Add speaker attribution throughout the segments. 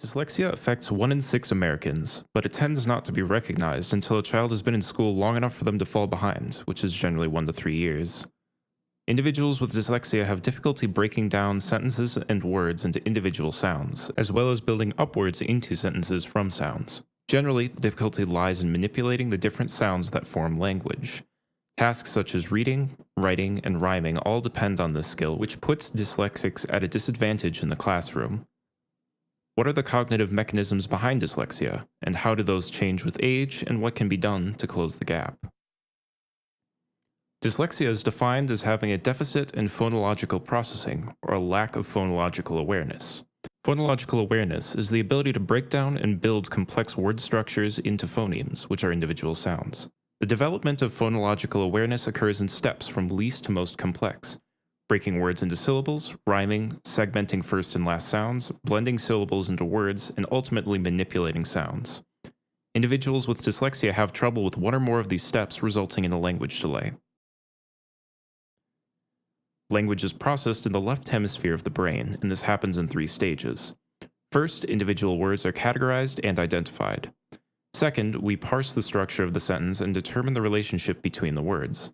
Speaker 1: Dyslexia affects 1 in 6 Americans, but it tends not to be recognized until a child has been in school long enough for them to fall behind, which is generally 1 to 3 years. Individuals with dyslexia have difficulty breaking down sentences and words into individual sounds, as well as building upwards into sentences from sounds. Generally, the difficulty lies in manipulating the different sounds that form language. Tasks such as reading, writing, and rhyming all depend on this skill, which puts dyslexics at a disadvantage in the classroom. What are the cognitive mechanisms behind dyslexia, and how do those change with age, and what can be done to close the gap? Dyslexia is defined as having a deficit in phonological processing, or a lack of phonological awareness. Phonological awareness is the ability to break down and build complex word structures into phonemes, which are individual sounds. The development of phonological awareness occurs in steps from least to most complex, breaking words into syllables, rhyming, segmenting first and last sounds, blending syllables into words, and ultimately manipulating sounds. Individuals with dyslexia have trouble with one or more of these steps, resulting in a language delay. Language is processed in the left hemisphere of the brain, and this happens in 3 stages. First, individual words are categorized and identified. Second, we parse the structure of the sentence and determine the relationship between the words.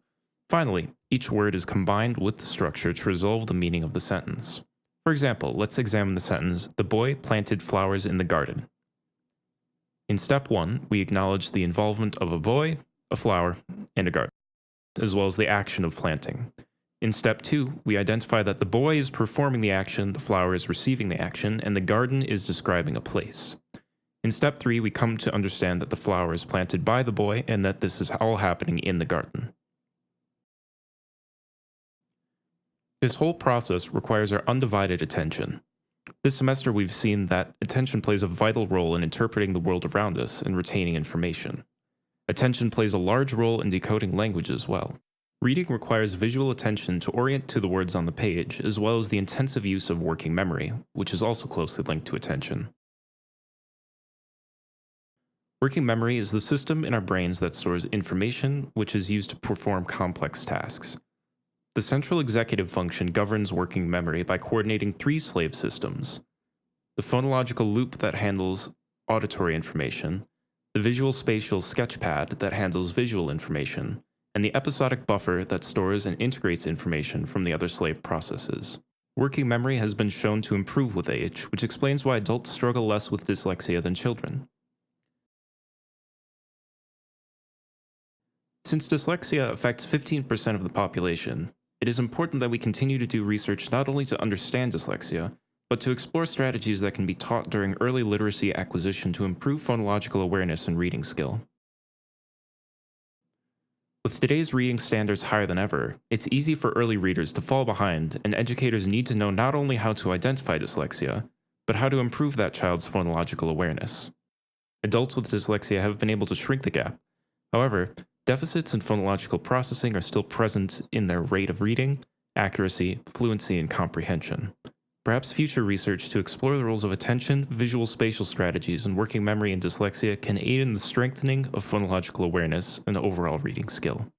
Speaker 1: Finally, each word is combined with the structure to resolve the meaning of the sentence. For example, let's examine the sentence, "The boy planted flowers in the garden." In step 1, we acknowledge the involvement of a boy, a flower, and a garden, as well as the action of planting. In step 2, we identify that the boy is performing the action, the flower is receiving the action, and the garden is describing a place. In step 3, we come to understand that the flower is planted by the boy and that this is all happening in the garden. This whole process requires our undivided attention. This semester we've seen that attention plays a vital role in interpreting the world around us and retaining information. Attention plays a large role in decoding language as well. Reading requires visual attention to orient to the words on the page, as well as the intensive use of working memory, which is also closely linked to attention. Working memory is the system in our brains that stores information, which is used to perform complex tasks. The central executive function governs working memory by coordinating 3 slave systems: the phonological loop that handles auditory information, the visual spatial sketchpad that handles visual information, and the episodic buffer that stores and integrates information from the other slave processes. Working memory has been shown to improve with age, which explains why adults struggle less with dyslexia than children. Since dyslexia affects 15% of the population, it is important that we continue to do research not only to understand dyslexia, but to explore strategies that can be taught during early literacy acquisition to improve phonological awareness and reading skill. With today's reading standards higher than ever, it's easy for early readers to fall behind, and educators need to know not only how to identify dyslexia, but how to improve that child's phonological awareness. Adults with dyslexia have been able to shrink the gap. However, deficits in phonological processing are still present in their rate of reading, accuracy, fluency, and comprehension. Perhaps future research to explore the roles of attention, visual spatial strategies, and working memory in dyslexia can aid in the strengthening of phonological awareness and overall reading skill.